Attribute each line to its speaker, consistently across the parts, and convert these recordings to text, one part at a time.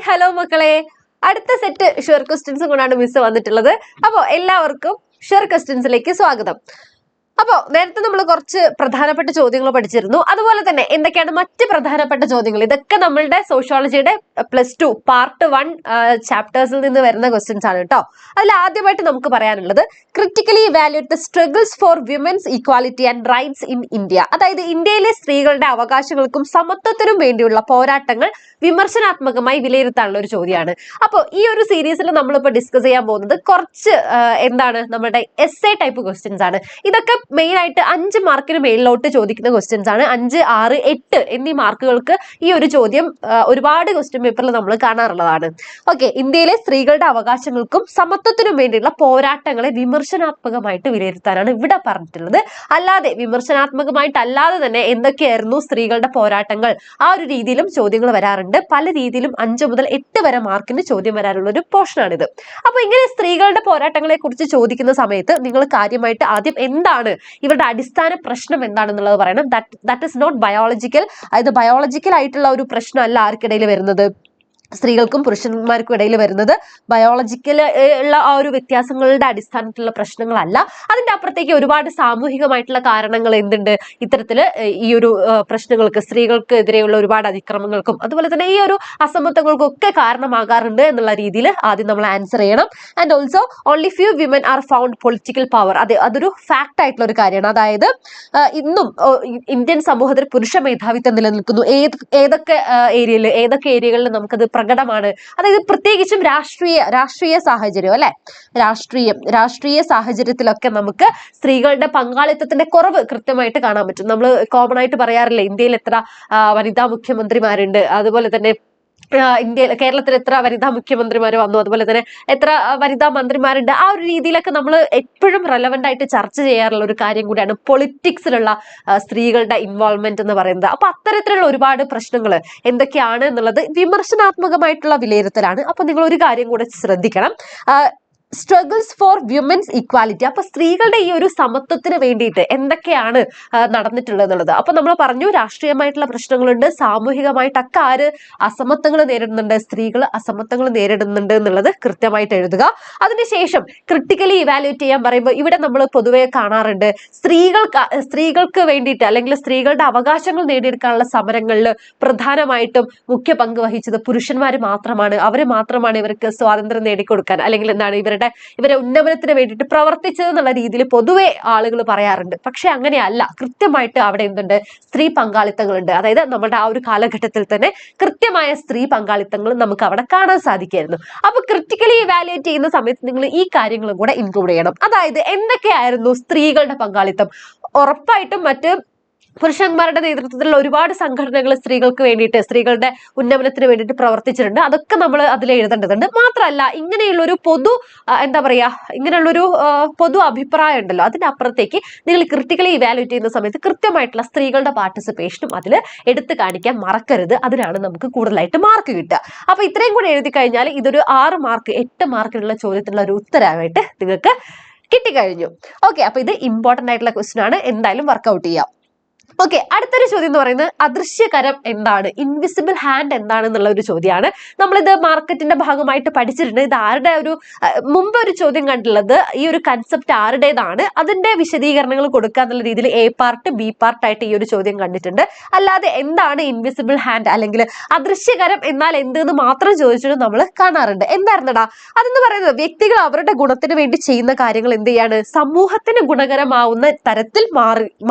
Speaker 1: Hello മക്കളെ, അടുത്ത set sure questions കൊണ്ടാണ് മിസ് വന്നിട്ടുള്ളത്. അപ്പോൾ എല്ലാവർക്കും ഷുവർ ക്വസ്റ്റ്യൻസിലേക്ക് സ്വാഗതം. അപ്പോൾ നേരത്തെ നമ്മൾ കുറച്ച് പ്രധാനപ്പെട്ട ചോദ്യങ്ങൾ പഠിച്ചിരുന്നു. അതുപോലെ തന്നെ എന്തൊക്കെയാണ് മറ്റ് പ്രധാനപ്പെട്ട ചോദ്യങ്ങൾ, ഇതൊക്കെ നമ്മളുടെ സോഷ്യോളജിയുടെ +2 പാർട്ട് 1 ചാപ്റ്റേഴ്സിൽ നിന്ന് വരുന്ന ക്വസ്റ്റ്യൻസ് ആണ് കേട്ടോ. അതിൽ ആദ്യമായിട്ട് നമുക്ക് പറയാനുള്ളത് critically evaluate the struggles for women's equality and rights in India. അതായത് ഇന്ത്യയിലെ സ്ത്രീകളുടെ അവകാശങ്ങൾക്കും സമത്വത്തിനും വേണ്ടിയുള്ള പോരാട്ടങ്ങൾ വിമർശനാത്മകമായി വിലയിരുത്താനുള്ള ഒരു ചോദ്യമാണ്. അപ്പോൾ ഈ ഒരു സീരീസിൽ നമ്മളിപ്പോൾ ഡിസ്കസ് ചെയ്യാൻ പോകുന്നത് കുറച്ച് എന്താണ് നമ്മുടെ എസ്സേ ടൈപ്പ് ക്വസ്റ്റ്യൻസ് ആണ്. ഇതൊക്കെ മെയിൻ ആയിട്ട് 5 മാർക്കിന് മേളിലോട്ട് ചോദിക്കുന്ന ക്വസ്റ്റ്യൻസ് ആണ്. 5, 6, 8 എന്നീ മാർക്കുകൾക്ക് ഈ ഒരു ചോദ്യം ഒരുപാട് ക്വസ്റ്റ്യൻ പേപ്പറിൽ നമ്മൾ കാണാറുള്ളതാണ്. ഓക്കെ, ഇന്ത്യയിലെ സ്ത്രീകളുടെ അവകാശങ്ങൾക്കും സമത്വത്തിനും വേണ്ടിയുള്ള പോരാട്ടങ്ങളെ വിമർശനാത്മകമായിട്ട് വിലയിരുത്താനാണ് ഇവിടെ പറഞ്ഞിട്ടുള്ളത്. അല്ലാതെ വിമർശനാത്മകമായിട്ടല്ലാതെ തന്നെ എന്തൊക്കെയായിരുന്നു സ്ത്രീകളുടെ പോരാട്ടങ്ങൾ, ആ ഒരു രീതിയിലും ചോദ്യങ്ങൾ വരാറുണ്ട്. പല രീതിയിലും 5 മുതൽ 8 വരെ മാർക്കിന് ചോദ്യം വരാനുള്ള ഒരു പോർഷനാണിത്. അപ്പൊ ഇങ്ങനെ സ്ത്രീകളുടെ പോരാട്ടങ്ങളെ കുറിച്ച് ചോദിക്കുന്ന സമയത്ത് നിങ്ങൾ കാര്യമായിട്ട് ആദ്യം എന്താണ് ഇവരുടെ അടിസ്ഥാന പ്രശ്നം എന്താണെന്നുള്ളത് പറയണം. That is not biological. അതായത് ബയോളജിക്കൽ ആയിട്ടുള്ള ഒരു പ്രശ്നമല്ല ആർക്കിടയിൽ വരുന്നത്, സ്ത്രീകൾക്കും പുരുഷന്മാർക്കും ഇടയിൽ വരുന്നത് ബയോളജിക്കൽ ഉള്ള ആ ഒരു വ്യത്യാസങ്ങളുടെ അടിസ്ഥാനത്തിലുള്ള പ്രശ്നങ്ങളല്ല. അതിന്റെ അപ്പുറത്തേക്ക് ഒരുപാട് സാമൂഹികമായിട്ടുള്ള കാരണങ്ങൾ എന്തുണ്ട് ഇത്തരത്തില് ഈ ഒരു പ്രശ്നങ്ങൾക്ക്, സ്ത്രീകൾക്ക് എതിരെയുള്ള ഒരുപാട് അതിക്രമങ്ങൾക്കും അതുപോലെ തന്നെ ഈ ഒരു അസമത്വങ്ങൾക്കും ഒക്കെ കാരണമാകാറുണ്ട് എന്നുള്ള രീതിയിൽ ആദ്യം നമ്മൾ ആൻസർ ചെയ്യണം. And also only few women are found political power. അതൊരു ഫാക്ട് ആയിട്ടുള്ള ഒരു കാര്യമാണ്. അതായത് ഇന്നും ഇന്ത്യൻ സമൂഹത്തിൽ പുരുഷ മേധാവിത്വം നിലനിൽക്കുന്നു. ഏതൊക്കെ ഏരിയകളിൽ നമുക്കത് പ്രകടമാണ്. അതായത് പ്രത്യേകിച്ചും രാഷ്ട്രീയ സാഹചര്യം അല്ലെ, രാഷ്ട്രീയ സാഹചര്യത്തിലൊക്കെ നമുക്ക് സ്ത്രീകളുടെ പങ്കാളിത്തത്തിന്റെ കുറവ് കൃത്യമായിട്ട് കാണാൻ പറ്റും. നമ്മൾ കോമൺ ആയിട്ട് പറയാറില്ലേ, ഇന്ത്യയിൽ എത്ര വനിതാ മുഖ്യമന്ത്രിമാരുണ്ട്, അതുപോലെ തന്നെ കേരളത്തിൽ എത്ര വനിതാ മുഖ്യമന്ത്രിമാർ വന്നു, അതുപോലെ തന്നെ എത്ര വനിതാ മന്ത്രിമാരുണ്ട്. ആ ഒരു രീതിയിലൊക്കെ നമ്മൾ എപ്പോഴും റെലവെന്റ് ആയിട്ട് ചർച്ച ചെയ്യാറുള്ള ഒരു കാര്യം കൂടിയാണ് പൊളിറ്റിക്സിലുള്ള സ്ത്രീകളുടെ ഇൻവോൾവ്മെന്റ് എന്ന് പറയുന്നത്. അപ്പൊ അത്തരത്തിലുള്ള ഒരുപാട് പ്രശ്നങ്ങൾ എന്തൊക്കെയാണ് എന്നുള്ളത് വിമർശനാത്മകമായിട്ടുള്ള വിലയിരുത്തലാണ്. അപ്പൊ നിങ്ങൾ ഒരു കാര്യം കൂടെ ശ്രദ്ധിക്കണം, സ്ട്രഗിൾസ് ഫോർ വിമൻസ് ഈക്വാലിറ്റി. അപ്പൊ സ്ത്രീകളുടെ ഈ ഒരു സമത്വത്തിന് വേണ്ടിയിട്ട് എന്തൊക്കെയാണ് നടന്നിട്ടുള്ളത് എന്നുള്ളത്. അപ്പൊ നമ്മൾ പറഞ്ഞു രാഷ്ട്രീയമായിട്ടുള്ള പ്രശ്നങ്ങളുണ്ട്, സാമൂഹികമായിട്ടൊക്കെ ആര് അസമത്വങ്ങൾ നേരിടുന്നുണ്ട്, സ്ത്രീകൾ അസമത്വങ്ങൾ നേരിടുന്നുണ്ട് എന്നുള്ളത് കൃത്യമായിട്ട് എഴുതുക. അതിനുശേഷം ക്രിട്ടിക്കലി ഇവാലുവേറ്റ് ചെയ്യാൻ പറയുമ്പോൾ ഇവിടെ നമ്മൾ പൊതുവെ കാണാറുണ്ട് സ്ത്രീകൾക്ക് വേണ്ടിയിട്ട് അല്ലെങ്കിൽ സ്ത്രീകളുടെ അവകാശങ്ങൾ നേടിയെടുക്കാനുള്ള സമരങ്ങളിൽ പ്രധാനമായിട്ടും മുഖ്യ പങ്ക് വഹിച്ചത് പുരുഷന്മാർ മാത്രമാണ്. അവര് മാത്രമാണ് ഇവർക്ക് സ്വാതന്ത്ര്യം നേടിക്കൊടുക്കാൻ അല്ലെങ്കിൽ എന്താണ് ഇവരെ ഉന്നമനത്തിന് വേണ്ടിയിട്ട് പ്രവർത്തിച്ചത് എന്നുള്ള രീതിയിൽ പൊതുവെ ആളുകൾ പറയാറുണ്ട്. പക്ഷെ അങ്ങനെയല്ല, കൃത്യമായിട്ട് അവിടെ എന്തുണ്ട്, സ്ത്രീ പങ്കാളിത്തങ്ങളുണ്ട്. അതായത് നമ്മുടെ ആ ഒരു കാലഘട്ടത്തിൽ തന്നെ കൃത്യമായ സ്ത്രീ പങ്കാളിത്തങ്ങൾ നമുക്ക് അവിടെ കാണാൻ സാധിക്കായിരുന്നു. അപ്പൊ ക്രിട്ടിക്കലി ഇവാലുവേറ്റ് ചെയ്യുന്ന സമയത്ത് നിങ്ങൾ ഈ കാര്യങ്ങളും കൂടെ ഇൻക്ലൂഡ് ചെയ്യണം. അതായത് എന്തൊക്കെയായിരുന്നു സ്ത്രീകളുടെ പങ്കാളിത്തം. ഉറപ്പായിട്ടും മറ്റ് പുരുഷന്മാരുടെ നേതൃത്വത്തിലുള്ള ഒരുപാട് സംഘടനകൾ സ്ത്രീകൾക്ക് വേണ്ടിയിട്ട്, സ്ത്രീകളുടെ ഉന്നമനത്തിന് വേണ്ടിയിട്ട് പ്രവർത്തിച്ചിട്ടുണ്ട്. അതൊക്കെ നമ്മൾ അതിൽ എഴുതേണ്ടതുണ്ട്. മാത്രമല്ല ഇങ്ങനെയുള്ളൊരു ഇങ്ങനെയുള്ളൊരു പൊതു അഭിപ്രായം ഉണ്ടല്ലോ, അതിന്റെ അപ്പുറത്തേക്ക് നിങ്ങൾ ക്രിട്ടിക്കലി ഇവാലുവേറ്റ് ചെയ്യുന്ന സമയത്ത് കൃത്യമായിട്ടുള്ള സ്ത്രീകളുടെ പാർട്ടിസിപ്പേഷനും അതിൽ എടുത്തു കാണിക്കാൻ മറക്കരുത്. അതിനാണ് നമുക്ക് കൂടുതലായിട്ട് മാർക്ക് കിട്ടുക. അപ്പൊ ഇത്രയും കൂടെ എഴുതി കഴിഞ്ഞാൽ ഇതൊരു 6 മാർക്ക് 8 മാർക്കിനുള്ള ചോദ്യത്തിനുള്ള ഒരു ഉത്തരമായിട്ട് നിങ്ങൾക്ക് കിട്ടിക്കഴിഞ്ഞു. ഓക്കെ, അപ്പൊ ഇത് ഇമ്പോർട്ടന്റ് ആയിട്ടുള്ള ക്വസ്റ്റ്യൻ ആണ്, എന്തായാലും വർക്ക്ഔട്ട് ചെയ്യാം. ഓക്കെ, അടുത്തൊരു ചോദ്യം എന്ന് പറയുന്നത് അദൃശ്യകരം എന്താണ്, ഇൻവിസിബിൾ ഹാൻഡ് എന്താണെന്നുള്ള ഒരു ചോദ്യമാണ്. നമ്മളിത് മാർക്കറ്റിന്റെ ഭാഗമായിട്ട് പഠിച്ചിട്ടുണ്ട്. ഇത് ആരുടെ മുമ്പ് ഒരു ചോദ്യം കണ്ടുള്ളത്, ഈ ഒരു കൺസെപ്റ്റ് ആരുടേതാണ്, അതിന്റെ വിശദീകരണങ്ങൾ കൊടുക്കുക എന്നുള്ള രീതിയിൽ A പാർട്ട് B പാർട്ടായിട്ട് ഈ ഒരു ചോദ്യം കണ്ടിട്ടുണ്ട്. അല്ലാതെ എന്താണ് ഇൻവിസിബിൾ ഹാൻഡ് അല്ലെങ്കിൽ അദൃശ്യകരം എന്നാൽ എന്തെന്ന് മാത്രം ചോദിച്ചിട്ട് നമ്മൾ കാണാറുണ്ട്. എന്തായിരുന്നടാ അതെന്ന് പറയുന്നത്, വ്യക്തികൾ അവരുടെ ഗുണത്തിന് വേണ്ടി ചെയ്യുന്ന കാര്യങ്ങൾ എന്ത് ചെയ്യാണ്, സമൂഹത്തിന് ഗുണകരമാവുന്ന തരത്തിൽ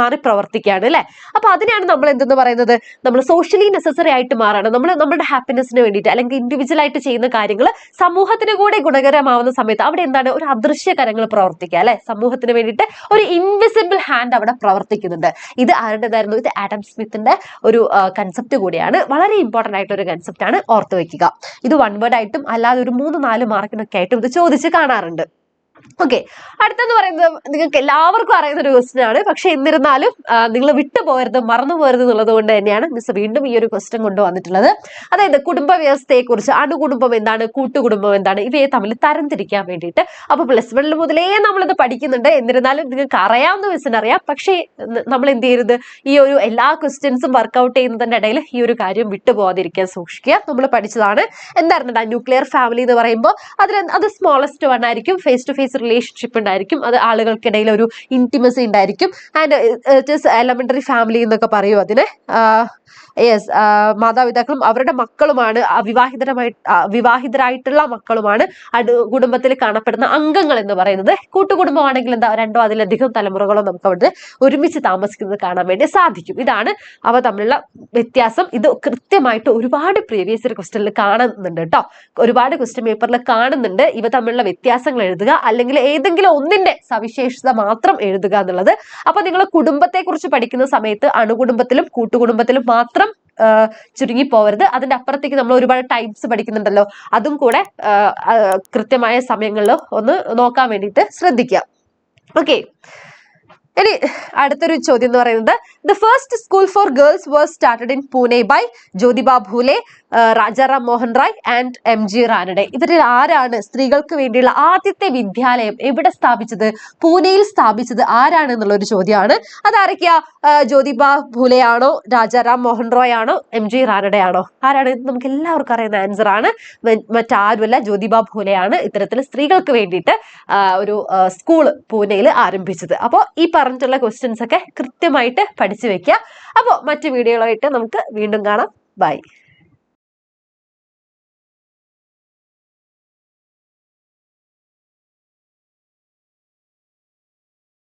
Speaker 1: മാറി പ്രവർത്തിക്കുകയാണ് അല്ലെ. അപ്പൊ അതിനാണ് നമ്മൾ എന്തെന്ന് പറയുന്നത്, നമ്മൾ സോഷ്യലി നെസസറി ആയിട്ട് മാറാണ്. നമ്മൾ നമ്മുടെ ഹാപ്പിനെസിന് വേണ്ടിയിട്ട് അല്ലെങ്കിൽ ഇൻഡിവിജ്വൽ ആയിട്ട് ചെയ്യുന്ന കാര്യങ്ങൾ സമൂഹത്തിന് കൂടെ ഗുണകരമാവുന്ന സമയത്ത് അവിടെ എന്താണ്, ഒരു അദൃശ്യകരങ്ങൾ പ്രവർത്തിക്കുക അല്ലെ. സമൂഹത്തിന് വേണ്ടിയിട്ട് ഒരു ഇൻവിസിബിൾ ഹാൻഡ് അവിടെ പ്രവർത്തിക്കുന്നുണ്ട്. ഇത് ആരുടേതായിരുന്നു, ഇത് ആഡം സ്മിത്തിന്റെ ഒരു കൺസെപ്റ്റ് കൂടിയാണ്. വളരെ ഇമ്പോർട്ടന്റ് ആയിട്ട് ഒരു കൺസെപ്റ്റ് ആണ്, ഓർത്ത് വെക്കുക. ഇത് 1 വേർഡ് ആയിട്ടും അല്ലാതെ ഒരു 3-4 മാർക്കിനൊക്കെ ആയിട്ടും ഇത് ചോദിച്ച് കാണാറുണ്ട്. ഓക്കെ, അടുത്തെന്ന് പറയുന്നത് നിങ്ങൾക്ക് എല്ലാവർക്കും അറിയുന്ന ഒരു ക്വസ്റ്റ്യൻ ആണ്. പക്ഷെ എന്നിരുന്നാലും നിങ്ങൾ വിട്ടുപോകരുത്, മറന്നു പോകരുത് എന്നുള്ളത് കൊണ്ട് തന്നെയാണ് മിസ് വീണ്ടും ഈ ഒരു ക്വസ്റ്റ്യൻ കൊണ്ടുവന്നിട്ടുള്ളത്. അതായത് കുടുംബ വ്യവസ്ഥയെ കുറിച്ച്, അണുകുടുംബം എന്താണ്, കൂട്ടുകുടുംബം എന്താണ്, ഇവയെ തമ്മിൽ തരംതിരിക്കാൻ വേണ്ടിയിട്ട്. അപ്പൊ പ്ലസ് വണ്ണിൽ മുതലേ നമ്മളിത് പഠിക്കുന്നുണ്ട്. എന്നിരുന്നാലും നിങ്ങൾക്ക് അറിയാവുന്ന മിസ്സിന് അറിയാം. പക്ഷേ നമ്മൾ എന്ത് ചെയ്യരുത്, ഈ ഒരു എല്ലാ ക്വസ്റ്റ്യൻസും വർക്ക്ഔട്ട് ചെയ്യുന്നതിന്റെ ഇടയിൽ ഈ ഒരു കാര്യം വിട്ടുപോകാതിരിക്കാൻ സൂക്ഷിക്കുക. നമ്മൾ പഠിച്ചതാണ്. എന്തായിരുന്നു ന്യൂക്ലിയർ ഫാമിലി എന്ന് പറയുമ്പോൾ അത് സ്മോളസ്റ്റ് വൺ ആയിരിക്കും. ഫേസ് ടു ഫേസ് റിലേഷൻഷിപ്പ് ഉണ്ടായിരിക്കും. അത് ആളുകൾക്കിടയിൽ ഒരു ഇന്റിമസി ഉണ്ടായിരിക്കും. And it is elementary family എന്നൊക്കെ പറയും അതിന്. യെസ്, മാതാപിതാക്കളും അവരുടെ മക്കളുമാണ്, വിവാഹിതരായിട്ടുള്ള മക്കളുമാണ് കുടുംബത്തിൽ കാണപ്പെടുന്ന അംഗങ്ങൾ എന്ന് പറയുന്നത്. കൂട്ടുകുടുംബമാണെങ്കിൽ എന്താ, രണ്ടോ അതിലധികം തലമുറകളോ നമുക്ക് അവിടെ ഒരുമിച്ച് താമസിക്കുന്നത് കാണാൻ വേണ്ടി സാധിക്കും. ഇതാണ് അവ തമ്മിലുള്ള വ്യത്യാസം. ഇത് കൃത്യമായിട്ട് ഒരുപാട് പ്രീവിയസ് ഇയർ ക്വസ്റ്റ്യനിൽ കാണുന്നുണ്ട് കേട്ടോ. ഒരുപാട് ക്വസ്റ്റ്യൻ പേപ്പറിൽ കാണുന്നുണ്ട്. ഇവ തമ്മിലുള്ള വ്യത്യാസങ്ങൾ എഴുതുക, അല്ലെങ്കിൽ ഏതെങ്കിലും ഒന്നിന്റെ സവിശേഷത മാത്രം എഴുതുക എന്നുള്ളത്. അപ്പൊ നിങ്ങൾ കുടുംബത്തെ കുറിച്ച് പഠിക്കുന്ന സമയത്ത് അണുകുടുംബത്തിലും കൂട്ടുകുടുംബത്തിലും മാത്രം ചുരുങ്ങി പോവരുത്. അതിന്റെ അപ്പുറത്തേക്ക് നമ്മൾ ഒരുപാട് ടൈപ്സ് പഠിക്കുന്നുണ്ടല്ലോ, അതും കൂടെ കൃത്യമായ സമയങ്ങളിൽ ഒന്ന് നോക്കാൻ വേണ്ടിയിട്ട് ശ്രദ്ധിക്കുക. ഓക്കെ, ഇനി അടുത്തൊരു ചോദ്യം എന്ന് പറയുന്നത്, the first school for girls was started in Pune by Jyotiba Phule, Rajaram Mohan Roy and MG Ranade. ഇവരിൽ ആരാണ് സ്ത്രീകൾക്ക് വേണ്ടിയുള്ള ആദ്യത്തെ വിദ്യാലയം എവിടെ സ്ഥാപിച്ചത്, പൂനെയിൽ സ്ഥാപിച്ചത് ആരാണ് എന്നുള്ള ഒരു ചോദ്യമാണ്. അതാരൊക്കെയാ? ജ്യോതിബ ഫൂലെ ആണോ, രാജാറാം മോഹൻ റോയ് ആണോ, MG റാനഡെ ആണോ? ആരാണ്? നമുക്ക് എല്ലാവർക്കും അറിയുന്ന ആൻസർ ആണ്. മറ്റാരുമല്ല, ജ്യോതിബ ഫൂലെ ആണ് ഇത്തരത്തിൽ സ്ത്രീകൾക്ക് വേണ്ടിയിട്ട് ഒരു സ്കൂൾ പൂനെയിൽ ആരംഭിച്ചത്. അപ്പോൾ ഈ പറഞ്ഞിട്ടുള്ള ക്വസ്റ്റ്യൻസ് ഒക്കെ കൃത്യമായിട്ട് പഠിച്ചു വെക്കുക. അപ്പോൾ മറ്റു വീഡിയോകളായിട്ട് നമുക്ക് വീണ്ടും കാണാം. ബൈ.